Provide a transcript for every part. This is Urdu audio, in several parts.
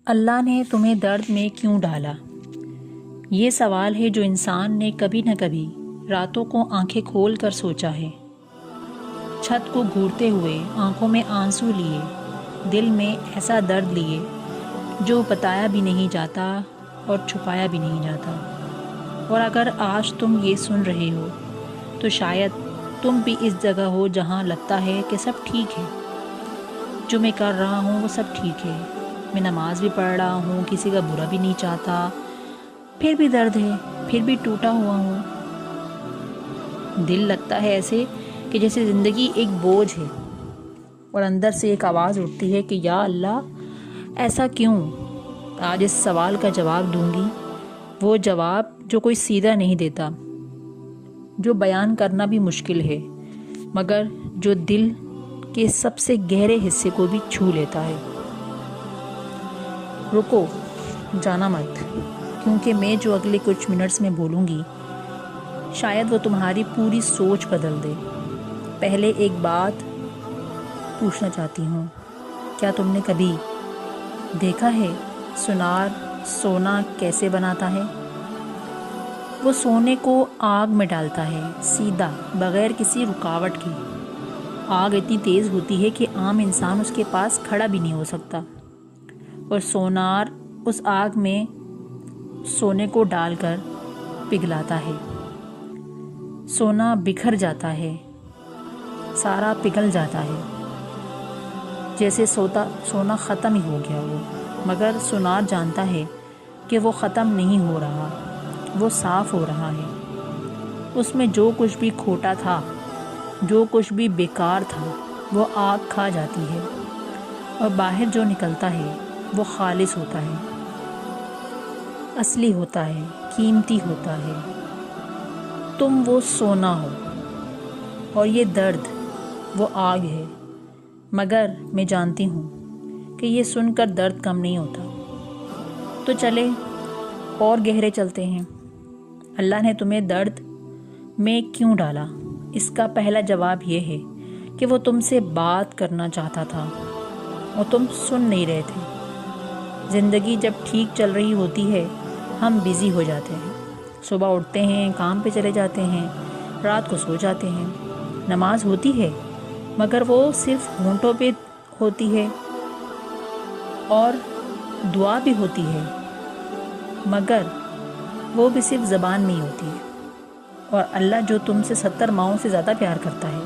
اللہ نے تمہیں درد میں کیوں ڈالا؟ یہ سوال ہے جو انسان نے کبھی نہ کبھی راتوں کو آنکھیں کھول کر سوچا ہے۔ چھت کو گھورتے ہوئے آنکھوں میں آنسو لیے، دل میں ایسا درد لیے جو بتایا بھی نہیں جاتا اور چھپایا بھی نہیں جاتا۔ اور اگر آج تم یہ سن رہے ہو تو شاید تم بھی اس جگہ ہو جہاں لگتا ہے کہ سب ٹھیک ہے، جو میں کر رہا ہوں وہ سب ٹھیک ہے، میں نماز بھی پڑھ رہا ہوں، کسی کا برا بھی نہیں چاہتا، پھر بھی درد ہے، پھر بھی ٹوٹا ہوا ہوں۔ دل لگتا ہے ایسے کہ جیسے زندگی ایک بوجھ ہے، اور اندر سے ایک آواز اٹھتی ہے کہ یا اللہ ایسا کیوں؟ آج اس سوال کا جواب دوں گی، وہ جواب جو کوئی سیدھا نہیں دیتا، جو بیان کرنا بھی مشکل ہے، مگر جو دل کے سب سے گہرے حصے کو بھی چھو لیتا ہے۔ رکو، جانا مت، کیونکہ میں جو اگلے کچھ منٹس میں بولوں گی شاید وہ تمہاری پوری سوچ بدل دے۔ پہلے ایک بات پوچھنا چاہتی ہوں، کیا تم نے کبھی دیکھا ہے سونار سونا کیسے بناتا ہے؟ وہ سونے کو آگ میں ڈالتا ہے، سیدھا، بغیر کسی رکاوٹ کے۔ آگ اتنی تیز ہوتی ہے کہ عام انسان اس کے پاس کھڑا بھی نہیں ہو سکتا، اور سونار اس آگ میں سونے کو ڈال کر پگھلاتا ہے۔ سونا بکھر جاتا ہے، سارا پگھل جاتا ہے، جیسے سونا ختم ہی ہو گیا ہو، مگر سونار جانتا ہے کہ وہ ختم نہیں ہو رہا، وہ صاف ہو رہا ہے۔ اس میں جو کچھ بھی کھوٹا تھا، جو کچھ بھی بیکار تھا، وہ آگ کھا جاتی ہے، اور باہر جو نکلتا ہے وہ خالص ہوتا ہے، اصلی ہوتا ہے، قیمتی ہوتا ہے۔ تم وہ سونا ہو اور یہ درد وہ آگ ہے، مگر میں جانتی ہوں کہ یہ سن کر درد کم نہیں ہوتا۔ تو چلے اور گہرے چلتے ہیں۔ اللہ نے تمہیں درد میں کیوں ڈالا؟ اس کا پہلا جواب یہ ہے کہ وہ تم سے بات کرنا چاہتا تھا اور تم سن نہیں رہے تھے۔ زندگی جب ٹھیک چل رہی ہوتی ہے ہم بزی ہو جاتے ہیں، صبح اٹھتے ہیں، کام پہ چلے جاتے ہیں، رات کو سو جاتے ہیں۔ نماز ہوتی ہے مگر وہ صرف ہونٹوں پہ ہوتی ہے، اور دعا بھی ہوتی ہے مگر وہ بھی صرف زبان میں ہی ہوتی ہے۔ اور اللہ جو تم سے 70 ماؤں سے زیادہ پیار کرتا ہے،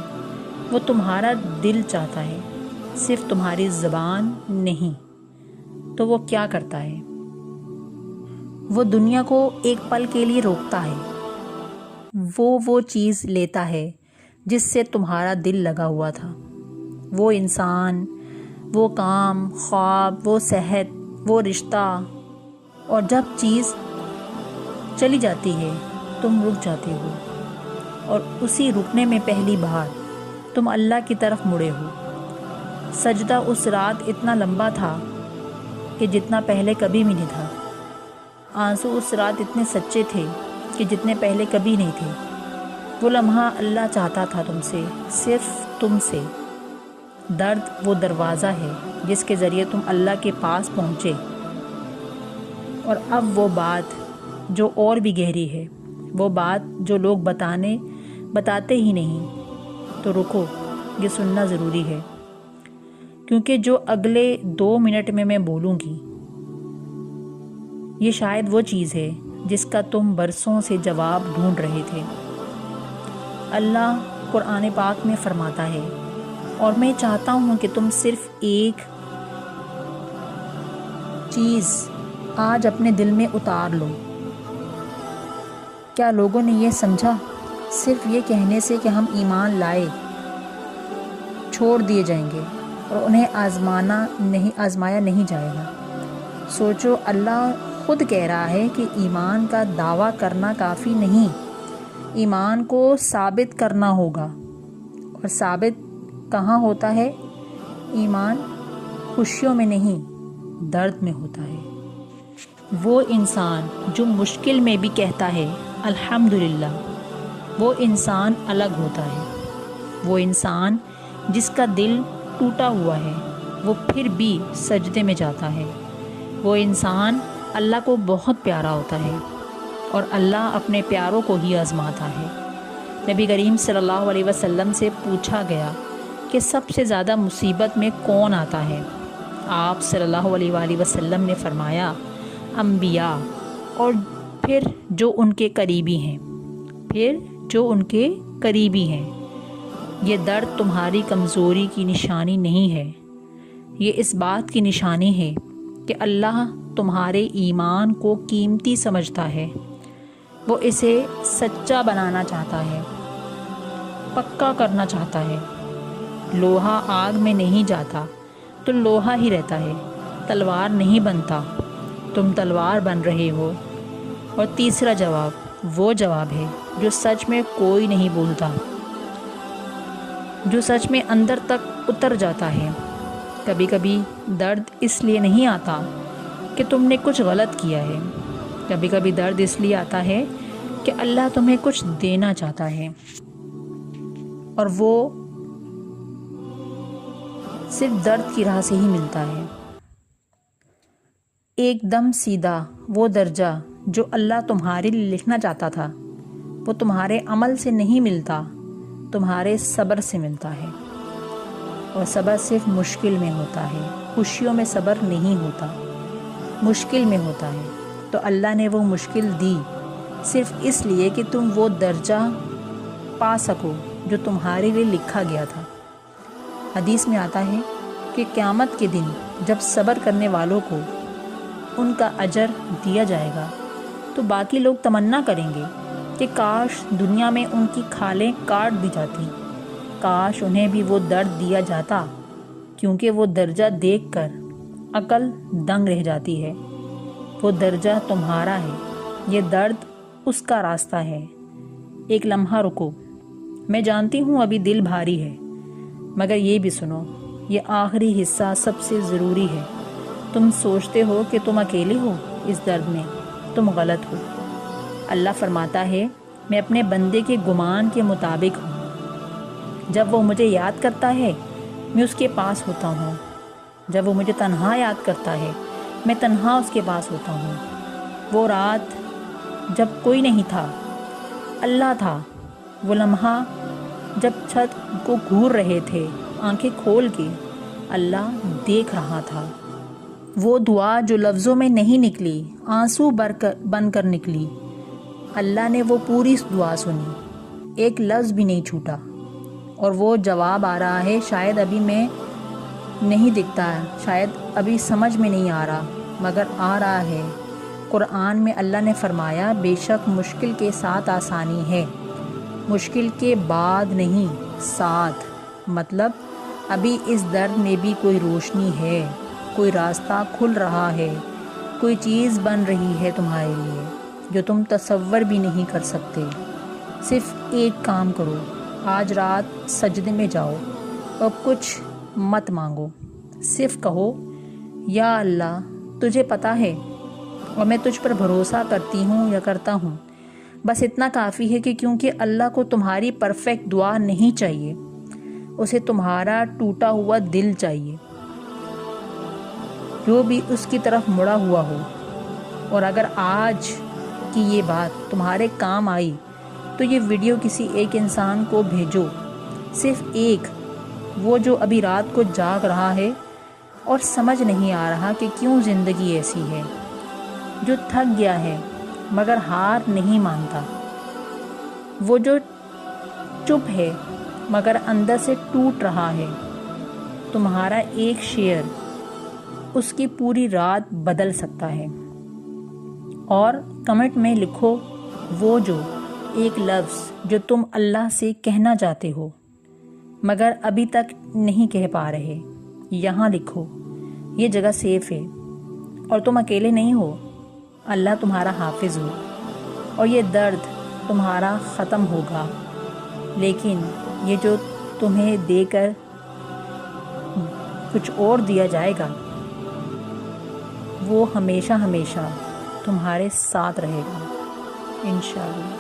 وہ تمہارا دل چاہتا ہے، صرف تمہاری زبان نہیں۔ تو وہ کیا کرتا ہے؟ وہ دنیا کو ایک پل کے لیے روکتا ہے، وہ چیز لیتا ہے جس سے تمہارا دل لگا ہوا تھا، وہ انسان، وہ کام، خواب، وہ صحت، وہ رشتہ، اور جب چیز چلی جاتی ہے تم رک جاتے ہو، اور اسی رکنے میں پہلی بار تم اللہ کی طرف مڑے ہو۔ سجدہ اس رات اتنا لمبا تھا کہ جتنا پہلے کبھی بھی نہیں تھا۔ آنسو اس رات اتنے سچے تھے کہ جتنے پہلے کبھی نہیں تھے۔ وہ لمحہ اللہ چاہتا تھا تم سے، صرف تم سے۔ درد وہ دروازہ ہے جس کے ذریعے تم اللہ کے پاس پہنچے۔ اور اب وہ بات جو اور بھی گہری ہے، وہ بات جو لوگ بتاتے ہی نہیں، تو رکو، یہ سننا ضروری ہے، کیونکہ جو اگلے 2 منٹ میں بولوں گی یہ شاید وہ چیز ہے جس کا تم برسوں سے جواب ڈھونڈ رہے تھے۔ اللہ قرآن پاک میں فرماتا ہے، اور میں چاہتا ہوں کہ تم صرف ایک چیز آج اپنے دل میں اتار لو۔ کیا لوگوں نے یہ سمجھا صرف یہ کہنے سے کہ ہم ایمان لائے چھوڑ دیے جائیں گے اور انہیں آزمایا نہیں جائے گا؟ سوچو، اللہ خود کہہ رہا ہے کہ ایمان کا دعویٰ کرنا کافی نہیں، ایمان کو ثابت کرنا ہوگا۔ اور ثابت کہاں ہوتا ہے؟ ایمان خوشیوں میں نہیں، درد میں ہوتا ہے۔ وہ انسان جو مشکل میں بھی کہتا ہے الحمدللہ، وہ انسان الگ ہوتا ہے۔ وہ انسان جس کا دل ٹوٹا ہوا ہے وہ پھر بھی سجدے میں جاتا ہے، وہ انسان اللہ کو بہت پیارا ہوتا ہے اور اللہ اپنے پیاروں کو ہی آزماتا ہے۔ نبی کریم صلی اللہ علیہ وسلم سے پوچھا گیا کہ سب سے زیادہ مصیبت میں کون آتا ہے؟ آپ صلی اللہ علیہ وآلہ وسلم نے فرمایا انبیاء، اور پھر جو ان کے قریبی ہیں، یہ درد تمہاری کمزوری کی نشانی نہیں ہے، یہ اس بات کی نشانی ہے کہ اللہ تمہارے ایمان کو قیمتی سمجھتا ہے، وہ اسے سچا بنانا چاہتا ہے، پکا کرنا چاہتا ہے۔ لوہا آگ میں نہیں جاتا تو لوہا ہی رہتا ہے، تلوار نہیں بنتا، تم تلوار بن رہے ہو۔ اور تیسرا جواب وہ جواب ہے جو سچ میں کوئی نہیں بولتا، جو سچ میں اندر تک اتر جاتا ہے۔ کبھی کبھی درد اس لیے نہیں آتا کہ تم نے کچھ غلط کیا ہے، کبھی کبھی درد اس لیے آتا ہے کہ اللہ تمہیں کچھ دینا چاہتا ہے، اور وہ صرف درد کی راہ سے ہی ملتا ہے۔ ایک دم سیدھا وہ درجہ جو اللہ تمہارے لیے لکھنا چاہتا تھا، وہ تمہارے عمل سے نہیں ملتا، تمہارے صبر سے ملتا ہے۔ اور صبر صرف مشکل میں ہوتا ہے، خوشیوں میں صبر نہیں ہوتا، مشکل میں ہوتا ہے۔ تو اللہ نے وہ مشکل دی صرف اس لیے کہ تم وہ درجہ پا سکو جو تمہارے لیے لکھا گیا تھا۔ حدیث میں آتا ہے کہ قیامت کے دن جب صبر کرنے والوں کو ان کا اجر دیا جائے گا تو باقی لوگ تمنا کریں گے کہ کاش دنیا میں ان کی کھالیں کاٹ دی جاتی، کاش انہیں بھی وہ درد دیا جاتا، کیونکہ وہ درجہ دیکھ کر عقل دنگ رہ جاتی ہے۔ وہ درجہ تمہارا ہے، یہ درد اس کا راستہ ہے۔ ایک لمحہ رکو، میں جانتی ہوں ابھی دل بھاری ہے، مگر یہ بھی سنو، یہ آخری حصہ سب سے ضروری ہے۔ تم سوچتے ہو کہ تم اکیلے ہو اس درد میں، تم غلط ہو۔ اللہ فرماتا ہے میں اپنے بندے کے گمان کے مطابق ہوں، جب وہ مجھے یاد کرتا ہے میں اس کے پاس ہوتا ہوں، جب وہ مجھے تنہا یاد کرتا ہے میں تنہا اس کے پاس ہوتا ہوں۔ وہ رات جب کوئی نہیں تھا، اللہ تھا، وہ لمحہ جب چھت کو گھور رہے تھے آنکھیں کھول کے، اللہ دیکھ رہا تھا۔ وہ دعا جو لفظوں میں نہیں نکلی، آنسو بن کر نکلی، اللہ نے وہ پوری دعا سنی، ایک لفظ بھی نہیں چھوٹا۔ اور وہ جواب آ رہا ہے، شاید ابھی میں نہیں دکھتا ہے، شاید ابھی سمجھ میں نہیں آ رہا، مگر آ رہا ہے۔ قرآن میں اللہ نے فرمایا بے شک مشکل کے ساتھ آسانی ہے، مشکل کے بعد نہیں، ساتھ۔ مطلب ابھی اس درد میں بھی کوئی روشنی ہے، کوئی راستہ کھل رہا ہے، کوئی چیز بن رہی ہے تمہارے لیے جو تم تصور بھی نہیں کر سکتے۔ صرف ایک کام کرو، آج رات سجدے میں جاؤ اور کچھ مت مانگو، صرف کہو یا اللہ تجھے پتہ ہے اور میں تجھ پر بھروسہ کرتی ہوں یا کرتا ہوں۔ بس اتنا کافی ہے کہ کیونکہ اللہ کو تمہاری پرفیکٹ دعا نہیں چاہیے، اسے تمہارا ٹوٹا ہوا دل چاہیے جو بھی اس کی طرف مڑا ہوا ہو۔ اور اگر آج کی یہ بات تمہارے کام آئی تو یہ ویڈیو کسی ایک انسان کو بھیجو، صرف ایک، وہ جو ابھی رات کو جاگ رہا ہے اور سمجھ نہیں آ رہا کہ کیوں زندگی ایسی ہے، جو تھک گیا ہے مگر ہار نہیں مانتا، وہ جو چپ ہے مگر اندر سے ٹوٹ رہا ہے۔ تمہارا ایک شیئر اس کی پوری رات بدل سکتا ہے۔ اور کمنٹ میں لکھو وہ جو ایک لفظ جو تم اللہ سے کہنا چاہتے ہو مگر ابھی تک نہیں کہہ پا رہے، یہاں لکھو، یہ جگہ سیف ہے اور تم اکیلے نہیں ہو، اللہ تمہارا حافظ ہو، اور یہ درد تمہارا ختم ہوگا، لیکن یہ جو تمہیں دے کر کچھ اور دیا جائے گا وہ ہمیشہ ہمیشہ تمہارے ساتھ رہے گا، انشاءاللہ۔